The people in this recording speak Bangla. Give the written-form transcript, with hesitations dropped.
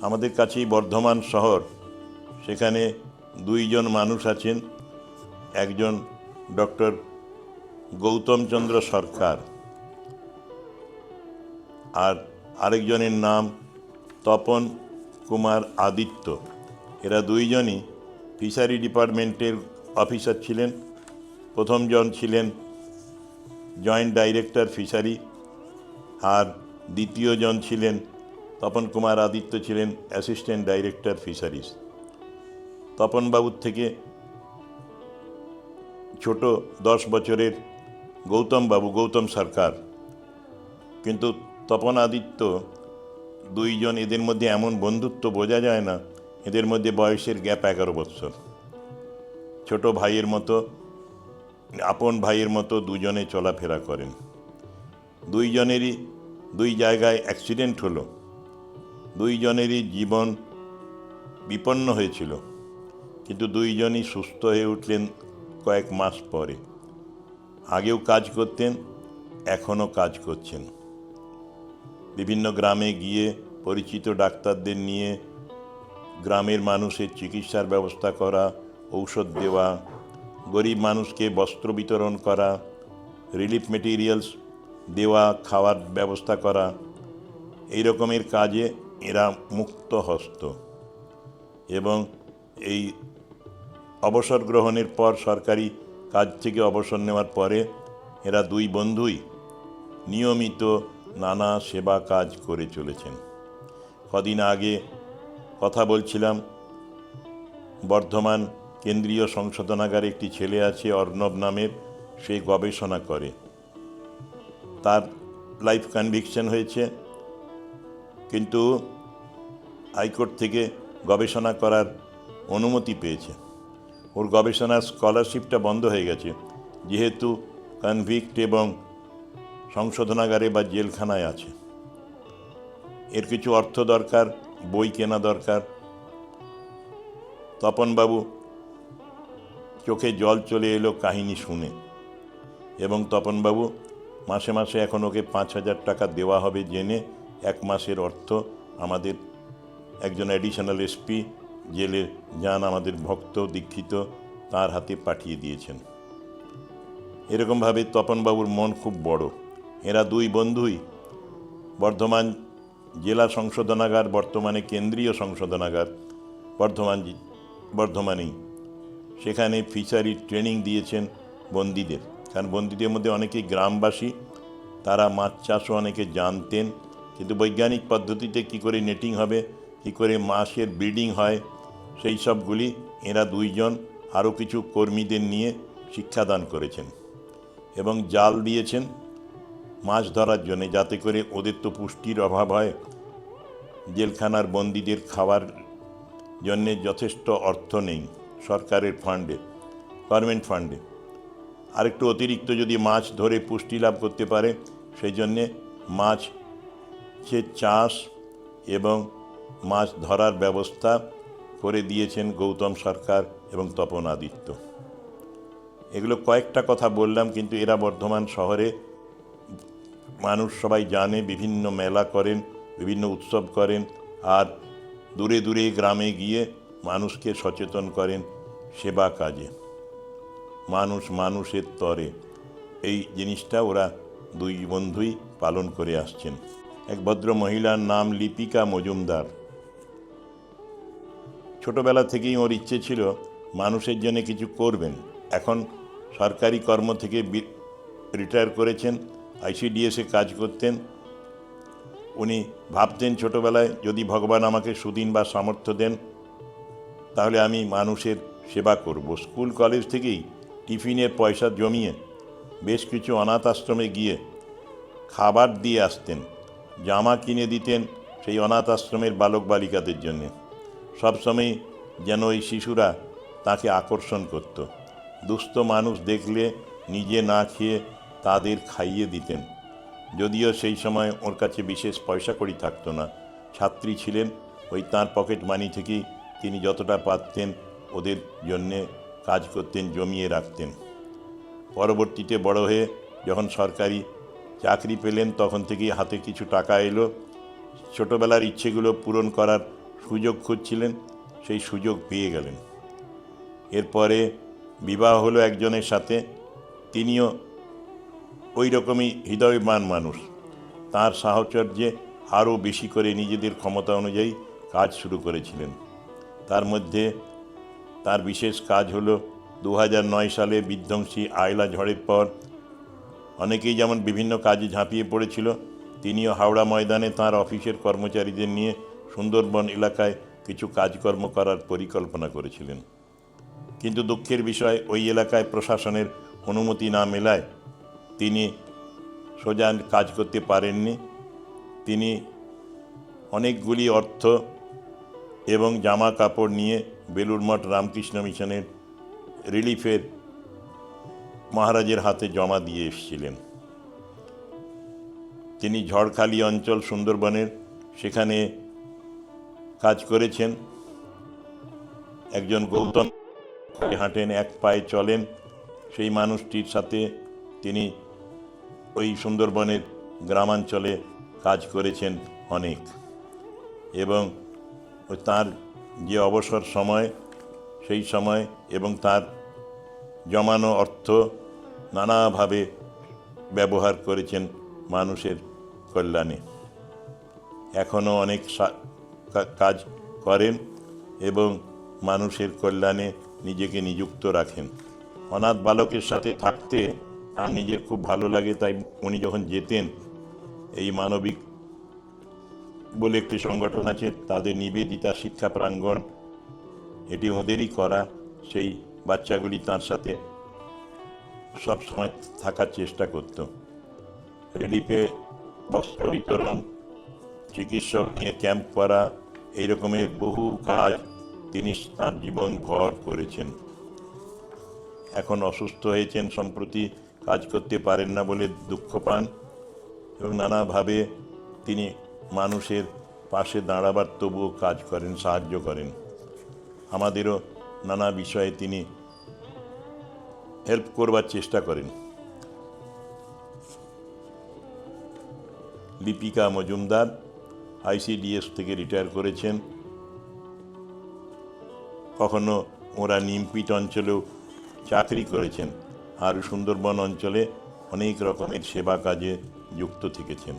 আমাদের কাছেই বর্ধমান শহর, সেখানে দুইজন মানুষ আছেন। একজন ডক্টর গৌতমচন্দ্র সরকার, আর আরেকজনের নাম তপন কুমার আদিত্য। এরা দুইজনই ফিশারি ডিপার্টমেন্টের অফিসার ছিলেন। প্রথমজন ছিলেন জয়েন্ট ডাইরেক্টর ফিশারি, আর দ্বিতীয়জন ছিলেন তপন কুমার আদিত্য, ছিলেন অ্যাসিস্ট্যান্ট ডাইরেক্টর ফিশারিজ। তপনবাবুর থেকে ছোট 10 বছরের গৌতম সরকার। কিন্তু তপন আদিত্য দুইজন, এদের মধ্যে এমন বন্ধুত্ব বোঝা যায় না, এদের মধ্যে বয়সের গ্যাপ 11 বছর। ছোট ভাইয়ের মতো, আপন ভাইয়ের মতো দুজনে চলাফেরা করেন। দুইজনেরই দুই জায়গায় অ্যাক্সিডেন্ট হলো, দুইজনেরই জীবন বিপন্ন হয়েছিল, কিন্তু দুইজনই সুস্থ হয়ে উঠলেন কয়েক মাস পরে। আগেও কাজ করতেন, এখনও কাজ করছেন। বিভিন্ন গ্রামে গিয়ে পরিচিত ডাক্তারদের নিয়ে গ্রামের মানুষের চিকিৎসার ব্যবস্থা করা, ঔষধ দেওয়া, গরিব মানুষকে বস্ত্র বিতরণ করা, রিলিফ মেটেরিয়ালস দেওয়া, খাওয়ার ব্যবস্থা করা, এই রকমের কাজে এরা মুক্ত হস্ত। এবং এই অবসর গ্রহণের পর, সরকারি কাজ থেকে অবসর নেওয়ার পরে, এরা দুই বন্ধুই নিয়মিত নানা সেবা কাজ করে চলেছেন। কদিন আগে কথা বলছিলাম, বর্ধমান কেন্দ্রীয় সংশোধনাগারে একটি ছেলে আছে অর্ণব নামের, সে গবেষণা করে। তার লাইফ কনভিকশন হয়েছে, কিন্তু হাইকোর্ট থেকে গবেষণা করার অনুমতি পেয়েছে। ওর গবেষণার স্কলারশিপটা বন্ধ হয়ে গেছে, যেহেতু কনভিক্ট এবং সংশোধনাগারে বা জেলখানায় আছে। এর কিছু অর্থ দরকার, বই কেনা দরকার। তপনবাবু চোখে জল চলে এলো কাহিনী শুনে, এবং তপনবাবু মাসে মাসে এখন ওকে 5,000 টাকা দেওয়া হবে জেনে 1 মাসের অর্থ আমাদের একজন অ্যাডিশনাল এসপি জেলে যান, আমাদের ভক্ত দীক্ষিত, তার হাতে পাঠিয়ে দিয়েছেন। এরকমভাবে তপনবাবুর মন খুব বড়। এরা দুই বন্ধুই বর্ধমান জেলা সংশোধনাগার, বর্তমানে কেন্দ্রীয় সংশোধনাগার বর্ধমানেই, সেখানে ফিশারি ট্রেনিং দিয়েছেন বন্দীদের। কারণ বন্দীদের মধ্যে অনেকেই গ্রামবাসী, তারা মাছ চাষও অনেকে জানতেন, কিন্তু বৈজ্ঞানিক পদ্ধতিতে কী করে নেটিং হবে, কী করে মাছের ব্রিডিং হয়, সেই সবগুলি এরা দুইজন আরও কিছু কর্মীদের নিয়ে শিক্ষাদান করেছেন। এবং জাল দিয়েছেন মাছ ধরার জন্যে, যাতে করে ওদের তো পুষ্টির অভাব হয়। জেলখানার বন্দীদের খাওয়ার জন্যে যথেষ্ট অর্থ নেই সরকারের ফান্ডে, গভর্নমেন্ট ফান্ডে। আরেকটু অতিরিক্ত যদি মাছ ধরে পুষ্টি লাভ করতে পারে, সেই জন্যে মাছের চাষ এবং মাছ ধরার ব্যবস্থা করে দিয়েছেন গৌতম সরকার এবং তপন আদিত্য। এগুলো কয়েকটা কথা বললাম, কিন্তু এরা বর্ধমান শহরে মানুষ সবাই জানে, বিভিন্ন মেলা করেন, বিভিন্ন উৎসব করেন, আর দূরে দূরে গ্রামে গিয়ে মানুষকে সচেতন করেন সেবা কাজে। মানুষ মানুষের তরে, এই জিনিসটা ওরা দুই বন্ধুই পালন করে আসছেন। এক ভদ্র মহিলার নাম লিপিকা মজুমদার। ছোটবেলা থেকেই ওর ইচ্ছে ছিল মানুষের জন্য কিছু করবেন। এখন সরকারি কর্ম থেকে রিটায়ার করেছেন, ICDS-এ কাজ করতেন। উনি ভাবতেন ছোটবেলায়, যদি ভগবান আমাকে সুদিন বা সামর্থ্য দেন, তাহলে আমি মানুষের সেবা করব। স্কুল কলেজ থেকেই টিফিনের পয়সা জমিয়ে বেশ কিছু অনাথ আশ্রমে গিয়ে খাবার দিয়ে আসতেন, জামা কিনে দিতেন সেই অনাথ আশ্রমের বালক বালিকাদের জন্য। সবসময় যেন ওই শিশুরা তাকে আকর্ষণ করত। দুস্থ মানুষ দেখলে নিজে না খেয়ে তাদের খাইয়ে দিতেন। যদিও সেই সময় ওর কাছে বিশেষ পয়সা কড়ি থাকতো না, ছাত্রী ছিলেন, ওই তাঁর পকেট মানি থেকেই তিনি যতটা পারতেন ওদের জন্যে কাজ করতেন, জমিয়ে রাখতেন। পরবর্তীতে বড় হয়ে যখন সরকারি চাকরি পেলেন, তখন থেকেই হাতে কিছু টাকা এলো। ছোটোবেলার ইচ্ছেগুলো পূরণ করার সুযোগ খুঁজছিলেন, সেই সুযোগ পেয়ে গেলেন। এরপরে বিবাহ হলো একজনের সাথে, তিনিও ওই রকমই হৃদয়বান মানুষ। তার সাহচর্যে আরও বেশি করে নিজেদের ক্ষমতা অনুযায়ী কাজ শুরু করেছিলেন। তার মধ্যে তার বিশেষ কাজ হলো 2009 সালে বিধ্বংসী আয়লা ঝড়ের পর অনেকেই যেমন বিভিন্ন কাজে ঝাঁপিয়ে পড়েছিল, তিনিও হাওড়া ময়দানে তাঁর অফিসের কর্মচারীদের নিয়ে সুন্দরবন এলাকায় কিছু কাজকর্ম করার পরিকল্পনা করেছিলেন। কিন্তু দুঃখের বিষয়, ওই এলাকায় প্রশাসনের অনুমতি না মেলায় তিনি সোজা কাজ করতে পারেননি। তিনি অনেকগুলি অর্থ এবং জামা কাপড় নিয়ে বেলুড় মঠ রামকৃষ্ণ মিশনের রিলিফের মহারাজের হাতে জমা দিয়ে এসেছিলেন। তিনি ঝড়খালি অঞ্চল সুন্দরবনের সেখানে কাজ করেছেন। একজন গৌতম হাঁটেন, এক পায়ে চলেন, সেই মানুষটির সাথে তিনি ওই সুন্দরবনের গ্রামাঞ্চলে কাজ করেছেন অনেক। এবং তার যে অবসর সময়, সেই সময় এবং তার জমানো অর্থ নানাভাবে ব্যবহার করেছেন মানুষের কল্যাণে। এখনও অনেক কাজ করেন এবং মানুষের কল্যাণে নিজেকে নিযুক্ত রাখেন। অনাথ বালকের সাথে থাকতে তার নিজের খুব ভালো লাগে, তাই উনি যখন যেতেন, এই মানবিক বলে একটি সংগঠন আছে, তাদের নিবেদিতা শিক্ষা প্রাঙ্গণ, এটি ওদেরই করা, সেই বাচ্চাগুলি তার সাথে সব সময় থাকার চেষ্টা করত। রিলিফে বস্ত্র বিতরণ, চিকিৎসক নিয়ে ক্যাম্প করা, এই রকমের বহু কাজ তিনি তার জীবন ভর করেছেন। এখন অসুস্থ হয়েছেন, সম্প্রতি কাজ করতে পারেন না বলে দুঃখ পান এবং নানাভাবে তিনি মানুষের পাশে দাঁড়াবার তবুও কাজ করেন, সাহায্য করেন। আমাদেরও নানা বিষয়ে তিনি হেল্প করবার চেষ্টা করেন। লিপিকা মজুমদার ICDS থেকে রিটায়ার করেছেন। কখনো ওরা নিমপিট অঞ্চলেও চাকরি করেছেন আর সুন্দরবন অঞ্চলে অনেক রকমের সেবা কাজে যুক্ত থেকেছেন।